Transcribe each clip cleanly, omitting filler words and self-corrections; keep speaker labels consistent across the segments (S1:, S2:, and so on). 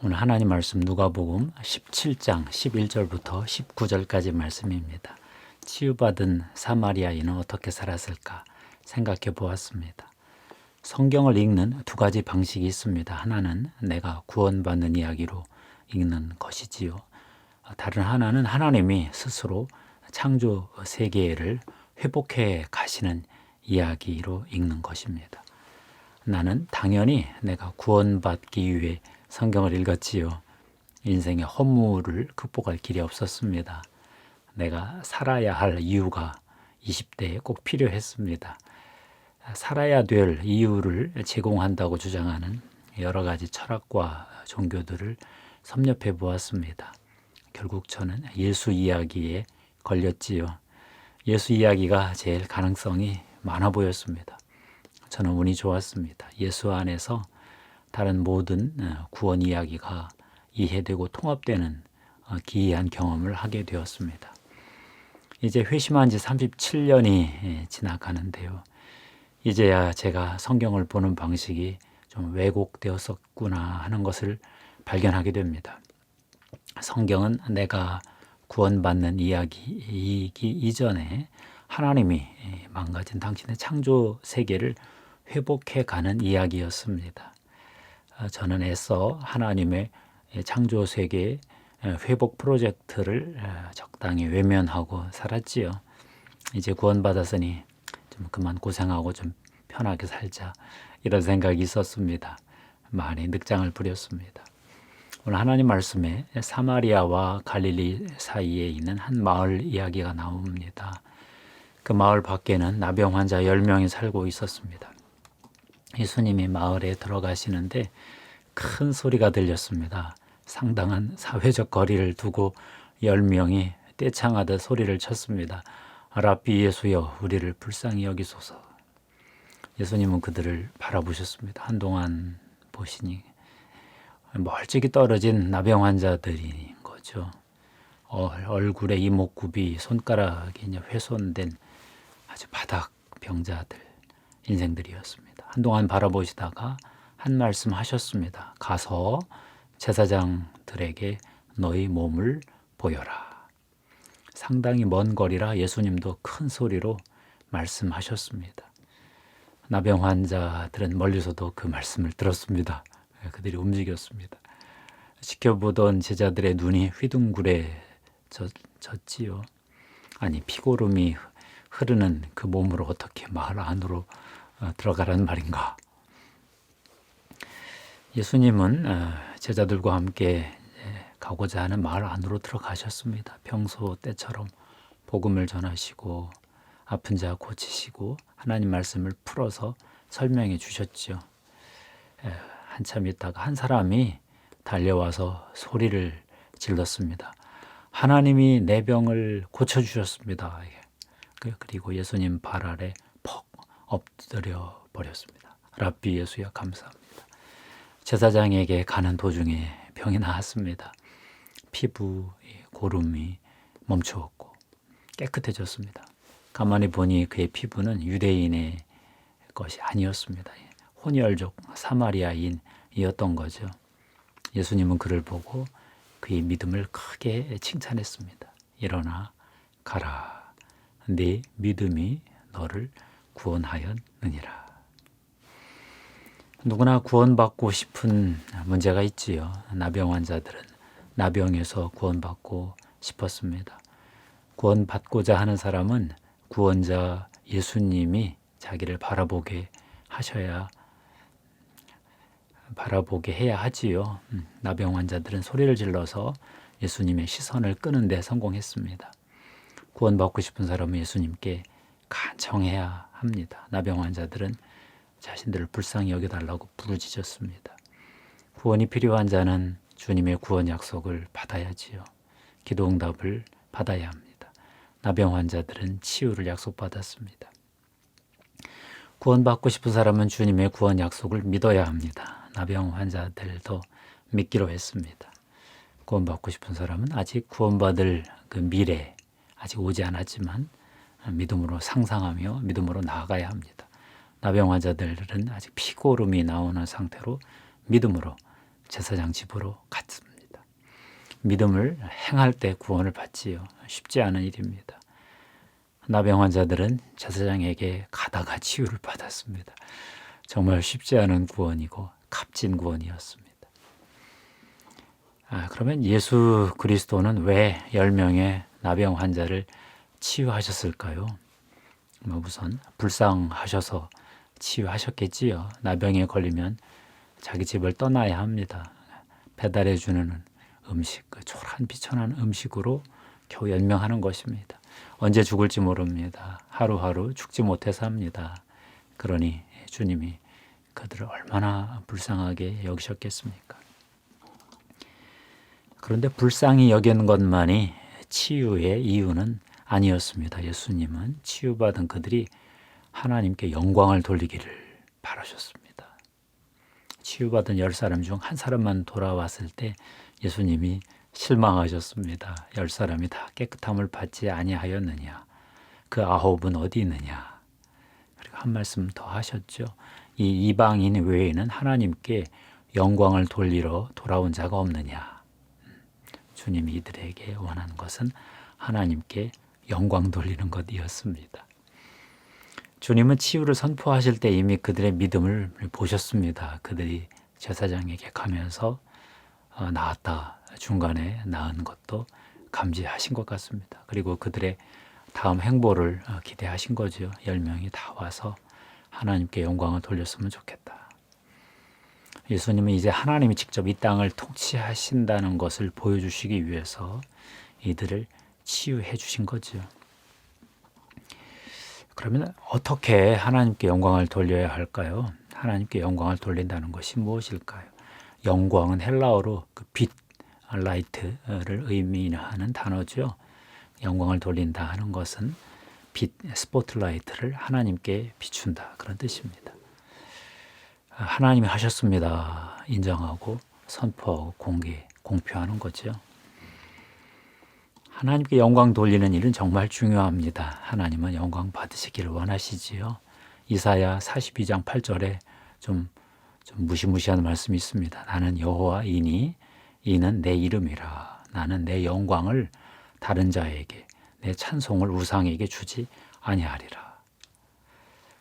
S1: 오늘 하나님 말씀 누가복음 17장 11절부터 19절까지 말씀입니다. 치유받은 사마리아인은 어떻게 살았을까 생각해 보았습니다. 성경을 읽는 두 가지 방식이 있습니다. 하나는 내가 구원받는 이야기로 읽는 것이지요. 다른 하나는 하나님이 스스로 창조 세계를 회복해 가시는 이야기로 읽는 것입니다. 나는 당연히 내가 구원받기 위해 성경을 읽었지요. 인생의 허물을 극복할 길이 없었습니다. 내가 살아야 할 이유가 20대에 꼭 필요했습니다. 살아야 될 이유를 제공한다고 주장하는 여러 가지 철학과 종교들을 섭렵해 보았습니다. 결국 저는 예수 이야기에 걸렸지요. 예수 이야기가 제일 가능성이 많아 보였습니다. 저는 운이 좋았습니다. 예수 안에서 다른 모든 구원 이야기가 이해되고 통합되는 기이한 경험을 하게 되었습니다. 이제 회심한 지 37년이 지나가는데요. 이제야 제가 성경을 보는 방식이 좀 왜곡되었었구나 하는 것을 발견하게 됩니다. 성경은 내가 구원받는 이야기이기 이전에 하나님이 망가진 당신의 창조 세계를 회복해가는 이야기였습니다. 저는 애써 하나님의 창조 세계 회복 프로젝트를 적당히 외면하고 살았지요. 이제 구원받았으니 좀 그만 고생하고 좀 편하게 살자 이런 생각이 있었습니다. 많이 늑장을 부렸습니다. 오늘 하나님 말씀에 사마리아와 갈릴리 사이에 있는 한 마을 이야기가 나옵니다. 그 마을 밖에는 나병 환자 10명이 살고 있었습니다. 예수님이 마을에 들어가시는데 큰 소리가 들렸습니다. 상당한 사회적 거리를 두고 10명이 떼창하듯 소리를 쳤습니다. 라삐 예수여, 우리를 불쌍히 여기소서. 예수님은 그들을 바라보셨습니다. 한동안 보시니 멀찍이 떨어진 나병 환자들인 거죠. 얼굴에 이목구비, 손가락이 훼손된 아주 바닥 병자들 인생들이었습니다. 한동안 바라보시다가 한 말씀 하셨습니다. 가서 제사장들에게 너희 몸을 보여라. 상당히 먼 거리라 예수님도 큰 소리로 말씀하셨습니다. 나병 환자들은 멀리서도 그 말씀을 들었습니다. 그들이 움직였습니다. 지켜보던 제자들의 눈이 휘둥그레졌지요. 아니, 피고름이 흐르는 그 몸으로 어떻게 마을 안으로 들어가라는 말인가? 예수님은 제자들과 함께 가고자 하는 마을 안으로 들어가셨습니다. 평소 때처럼 복음을 전하시고 아픈 자 고치시고 하나님 말씀을 풀어서 설명해 주셨죠. 한참 있다가 한 사람이 달려와서 소리를 질렀습니다. 하나님이 내 병을 고쳐주셨습니다. 그리고 예수님 발 아래 퍽 엎드려 버렸습니다. 랍비 예수야 감사합니다. 제사장에게 가는 도중에 병이 나았습니다. 피부, 고름이 멈추었고 깨끗해졌습니다. 가만히 보니 그의 피부는 유대인의 것이 아니었습니다. 혼혈족 사마리아인이었던 거죠. 예수님은 그를 보고 그의 믿음을 크게 칭찬했습니다. 일어나 가라. 네 믿음이 너를 구원하였느니라. 누구나 구원받고 싶은 문제가 있지요. 나병 환자들은 나병에서 구원받고 싶었습니다. 구원받고자 하는 사람은 구원자 예수님이 자기를 바라보게 해야 하지요. 나병 환자들은 소리를 질러서 예수님의 시선을 끄는 데 성공했습니다. 구원받고 싶은 사람은 예수님께 간청해야 합니다. 나병 환자들은 자신들을 불쌍히 여겨달라고 부르짖었습니다. 구원이 필요한 자는 주님의 구원 약속을 받아야지요. 기도 응답을 받아야 합니다. 나병 환자들은 치유를 약속받았습니다. 구원받고 싶은 사람은 주님의 구원 약속을 믿어야 합니다. 나병 환자들도 믿기로 했습니다. 구원받고 싶은 사람은 아직 구원받을 그 미래 아직 오지 않았지만 믿음으로 상상하며 믿음으로 나아가야 합니다. 나병 환자들은 아직 피고름이 나오는 상태로 믿음으로 제사장 집으로 갔습니다. 믿음을 행할 때 구원을 받지요. 쉽지 않은 일입니다. 나병 환자들은 제사장에게 가다가 치유를 받았습니다. 정말 쉽지 않은 구원이고 값진 구원이었습니다. 그러면 예수 그리스도는 왜 10명의 나병 환자를 치유하셨을까요? 우선 불쌍하셔서 치유하셨겠지요. 나병에 걸리면 자기 집을 떠나야 합니다. 배달해주는 음식, 그 초란 비천한 음식으로 겨우 연명하는 것입니다. 언제 죽을지 모릅니다. 하루하루 죽지 못해서 합니다. 그러니 주님이 그들을 얼마나 불쌍하게 여기셨겠습니까? 그런데 불쌍히 여기는 것만이 치유의 이유는 아니었습니다. 예수님은 치유받은 그들이 하나님께 영광을 돌리기를 바라셨습니다. 치유받은 10사람 중 한 사람만 돌아왔을 때 예수님이 실망하셨습니다. 10사람이 다 깨끗함을 받지 아니하였느냐? 그 9은 어디 있느냐? 그리고 한 말씀 더 하셨죠. 이 이방인 외에는 하나님께 영광을 돌리러 돌아온 자가 없느냐? 주님이 이들에게 원하는 것은 하나님께 영광 돌리는 것이었습니다. 주님은 치유를 선포하실 때 이미 그들의 믿음을 보셨습니다. 그들이 제사장에게 가면서 나았다, 중간에 나은 것도 감지하신 것 같습니다. 그리고 그들의 다음 행보를 기대하신 거죠. 10명이 다 와서 하나님께 영광을 돌렸으면 좋겠다. 예수님은 이제 하나님이 직접 이 땅을 통치하신다는 것을 보여주시기 위해서 이들을 치유해 주신 거죠. 그러면 어떻게 하나님께 영광을 돌려야 할까요? 하나님께 영광을 돌린다는 것이 무엇일까요? 영광은 헬라어로 그 빛, 라이트를 의미하는 단어죠. 영광을 돌린다 하는 것은 빛, 스포트라이트를 하나님께 비춘다 그런 뜻입니다. 하나님이 하셨습니다. 인정하고 선포하고 공표하는 거죠. 하나님께 영광 돌리는 일은 정말 중요합니다. 하나님은 영광 받으시기를 원하시지요. 이사야 42장 8절에 좀 무시무시한 말씀이 있습니다. 나는 여호와이니 이는 내 이름이라. 나는 내 영광을 다른 자에게 내 찬송을 우상에게 주지 아니하리라.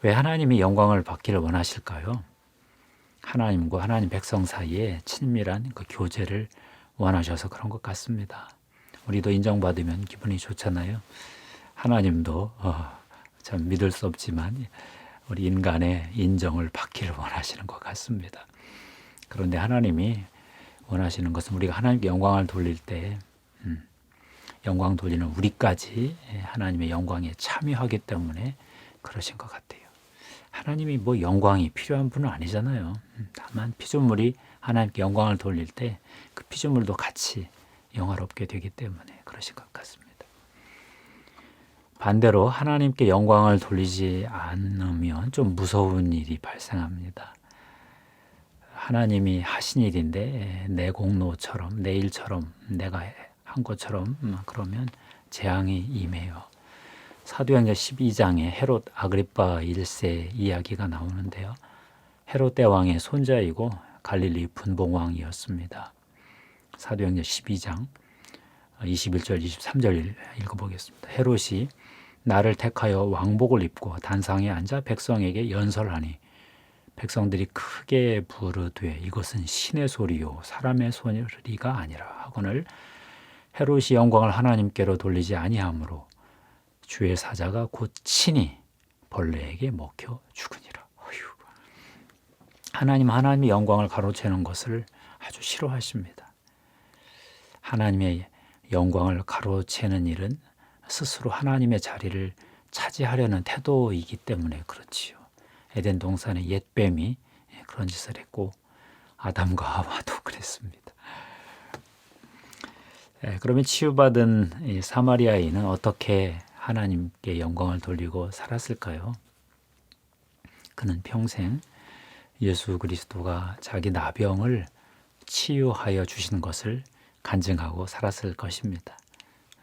S1: 왜 하나님이 영광을 받기를 원하실까요? 하나님과 하나님 백성 사이에 친밀한 그 교제를 원하셔서 그런 것 같습니다. 우리도 인정받으면 기분이 좋잖아요. 하나님도 참 믿을 수 없지만 우리 인간의 인정을 받기를 원하시는 것 같습니다. 그런데 하나님이 원하시는 것은 우리가 하나님께 영광을 돌릴 때 영광 돌리는 우리까지 하나님의 영광에 참여하기 때문에 그러신 것 같아요. 하나님이 뭐 영광이 필요한 분은 아니잖아요. 다만 피조물이 하나님께 영광을 돌릴 때 그 피조물도 같이 영화롭게 되기 때문에 그러신 것 같습니다. 반대로 하나님께 영광을 돌리지 않으면 좀 무서운 일이 발생합니다. 하나님이 하신 일인데 내 공로처럼 내 일처럼 내가 한 것처럼 그러면 재앙이 임해요. 사도행전 12장에 헤롯 아그리파 1세 이야기가 나오는데요. 헤롯 대왕의 손자이고 갈릴리 분봉왕이었습니다. 사도행전 12장 21절 23절 읽어보겠습니다. 헤롯이 나를 택하여 왕복을 입고 단상에 앉아 백성에게 연설하니 백성들이 크게 부르되 이것은 신의 소리요 사람의 소리가 아니라 하거늘 헤롯이 영광을 하나님께로 돌리지 아니하므로 주의 사자가 곧 친히 벌레에게 먹혀 죽으니라. 하나님의 영광을 가로채는 것을 아주 싫어하십니다. 하나님의 영광을 가로채는 일은 스스로 하나님의 자리를 차지하려는 태도이기 때문에 그렇지요. 에덴 동산의 옛뱀이 그런 짓을 했고 아담과 하와도 그랬습니다. 그러면 치유받은 이 사마리아인은 어떻게 하나님께 영광을 돌리고 살았을까요? 그는 평생 예수 그리스도가 자기 나병을 치유하여 주신 것을 간증하고 살았을 것입니다.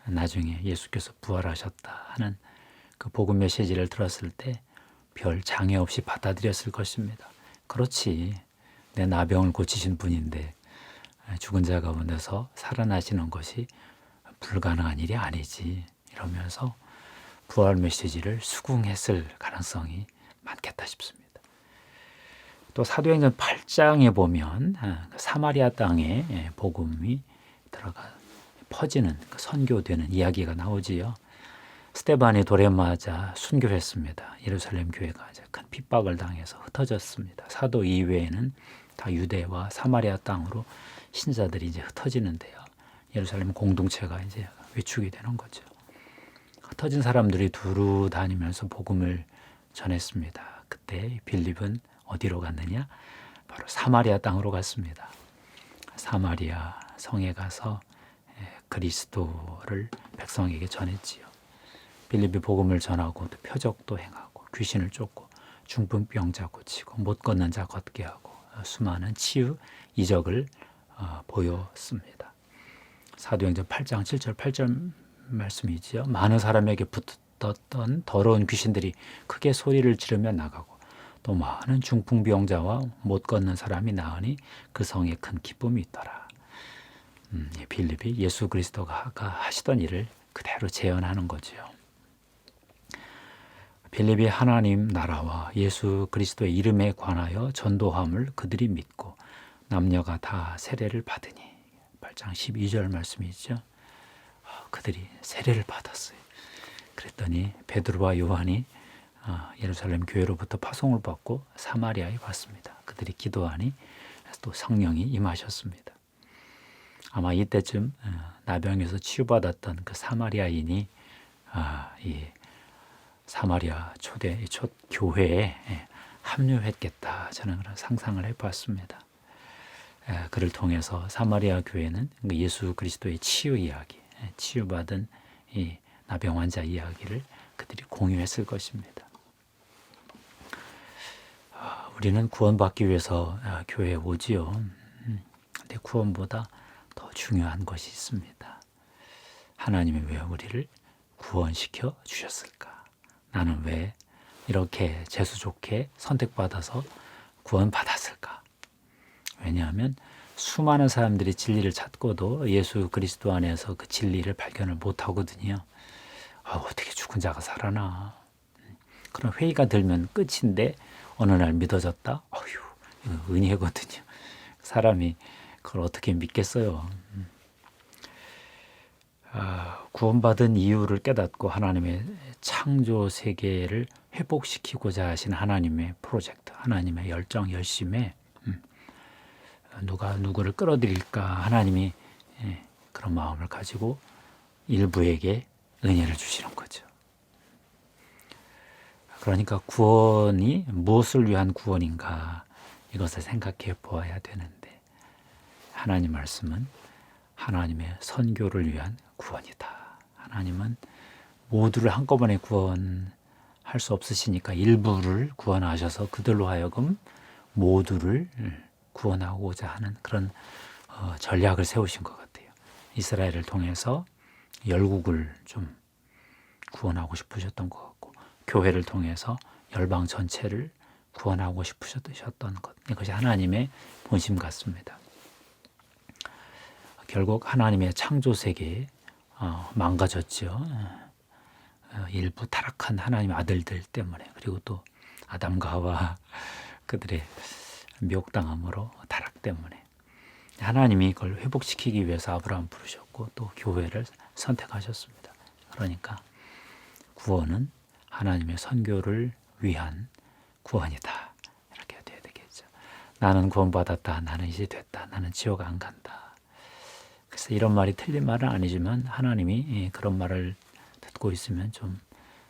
S1: 나중에 예수께서 부활하셨다 하는 그 복음 메시지를 들었을 때 별 장애 없이 받아들였을 것입니다. 그렇지, 내 나병을 고치신 분인데 죽은 자 가운데서 살아나시는 것이 불가능한 일이 아니지 이러면서 부활 메시지를 수긍했을 가능성이 많겠다 싶습니다. 또 사도행전 8장에 보면 사마리아 땅에 복음이 들어가 퍼지는 선교되는 이야기가 나오지요. 스데반이 돌에 맞아 순교했습니다. 예루살렘 교회가 이제 큰 핍박을 당해서 흩어졌습니다. 사도 이외에는 다 유대와 사마리아 땅으로 신자들이 이제 흩어지는데요. 예루살렘 공동체가 이제 위축이 되는 거죠. 흩어진 사람들이 두루 다니면서 복음을 전했습니다. 그때 빌립은 어디로 갔느냐? 바로 사마리아 땅으로 갔습니다. 사마리아 성에 가서 그리스도를 백성에게 전했지요. 빌립이 복음을 전하고 또 표적도 행하고 귀신을 쫓고 중풍병자 고치고 못 걷는 자 걷게 하고 수많은 치유 이적을 보였습니다. 사도행전 8장 7절 8절 말씀이지요. 많은 사람에게 붙었던 더러운 귀신들이 크게 소리를 지르며 나가고 또 많은 중풍병자와 못 걷는 사람이 나으니 그 성에 큰 기쁨이 있더라. 빌립이 예수 그리스도가 하시던 일을 그대로 재현하는 거지요. 빌립이 하나님 나라와 예수 그리스도의 이름에 관하여 전도함을 그들이 믿고 남녀가 다 세례를 받으니 8장 12절 말씀이죠. 그들이 세례를 받았어요. 그랬더니 베드로와 요한이 예루살렘 교회로부터 파송을 받고 사마리아에 갔습니다. 그들이 기도하니 또 성령이 임하셨습니다. 아마 이때쯤 나병에서 치유받았던 그 사마리아인이 이 사마리아 초대 첫 교회에 합류했겠다. 저는 그런 상상을 해봤습니다. 그를 통해서 사마리아 교회는 예수 그리스도의 치유 이야기, 치유받은 이 나병 환자 이야기를 그들이 공유했을 것입니다. 우리는 구원받기 위해서 교회에 오지요. 근데 구원보다 더 중요한 것이 있습니다. 하나님이 왜 우리를 구원시켜 주셨을까? 나는 왜 이렇게 재수 좋게 선택받아서 구원받았을까? 왜냐하면 수많은 사람들이 진리를 찾고도 예수 그리스도 안에서 그 진리를 발견을 못하거든요. 어떻게 죽은 자가 살아나? 그런 회의가 들면 끝인데 어느 날 믿어졌다? 이거 은혜거든요. 사람이 그걸 어떻게 믿겠어요? 구원받은 이유를 깨닫고 하나님의 창조 세계를 회복시키고자 하신 하나님의 프로젝트, 하나님의 열정, 열심에 누가 누구를 끌어들일까 하나님이 그런 마음을 가지고 일부에게 은혜를 주시는 거죠. 그러니까 구원이 무엇을 위한 구원인가 이것을 생각해 보아야 되는데 하나님 말씀은 하나님의 선교를 위한 구원이다. 하나님은 모두를 한꺼번에 구원할 수 없으시니까 일부를 구원하셔서 그들로 하여금 모두를 구원하고자 하는 그런 전략을 세우신 것 같아요. 이스라엘을 통해서 열국을 좀 구원하고 싶으셨던 것 같고 교회를 통해서 열방 전체를 구원하고 싶으셨던 것. 이것이 하나님의 본심 같습니다. 결국 하나님의 창조 세계에 망가졌죠. 일부 타락한 하나님의 아들들 때문에 그리고 또 아담과 하와 그들의 미혹당함으로 타락 때문에 하나님이 그걸 회복시키기 위해서 아브라함 부르셨고 또 교회를 선택하셨습니다. 그러니까 구원은 하나님의 선교를 위한 구원이다. 이렇게 돼야 되겠죠. 나는 구원받았다. 나는 이제 됐다. 나는 지옥 안 간다. 그래서 이런 말이 틀린 말은 아니지만 하나님이 그런 말을 듣고 있으면 좀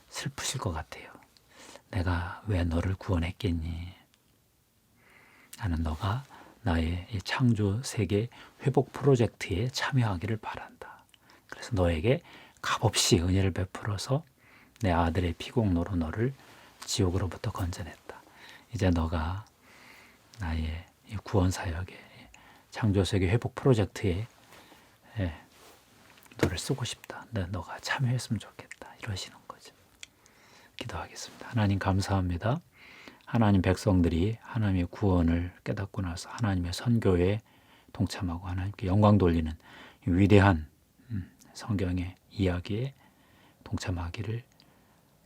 S1: 슬프실 것 같아요. 내가 왜 너를 구원했겠니? 나는 너가 나의 이 창조 세계 회복 프로젝트에 참여하기를 바란다. 그래서 너에게 값없이 은혜를 베풀어서 내 아들의 피공로로 너를 지옥으로부터 건져냈다. 이제 너가 나의 구원 사역에 창조 세계 회복 프로젝트에 너를 쓰고 싶다. 너가 참여했으면 좋겠다. 이러시는 거죠. 기도하겠습니다. 하나님 감사합니다. 하나님 백성들이 하나님의 구원을 깨닫고 나서 하나님의 선교에 동참하고 하나님께 영광 돌리는 위대한 성경의 이야기에 동참하기를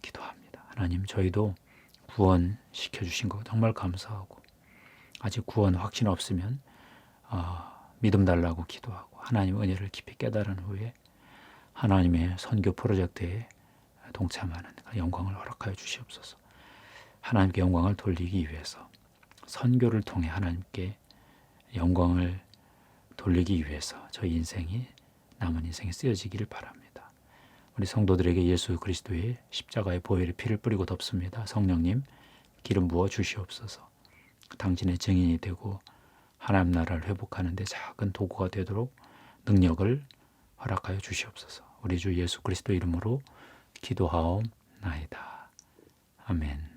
S1: 기도합니다. 하나님, 저희도 구원시켜 주신 거 정말 감사하고, 아직 구원 확신 없으면 믿음 달라고 기도하고 하나님 은혜를 깊이 깨달은 후에 하나님의 선교 프로젝트에 동참하는 영광을 허락하여 주시옵소서. 하나님께 영광을 돌리기 위해서, 선교를 통해 하나님께 영광을 돌리기 위해서 저희 인생이, 남은 인생이 쓰여지기를 바랍니다. 우리 성도들에게 예수 그리스도의 십자가의 보혈의 피를 뿌리고 덮습니다. 성령님, 기름 부어 주시옵소서. 당신의 증인이 되고 하나님 나라를 회복하는 데 작은 도구가 되도록 능력을 허락하여 주시옵소서. 우리 주 예수 그리스도 이름으로 기도하옵나이다. 아멘.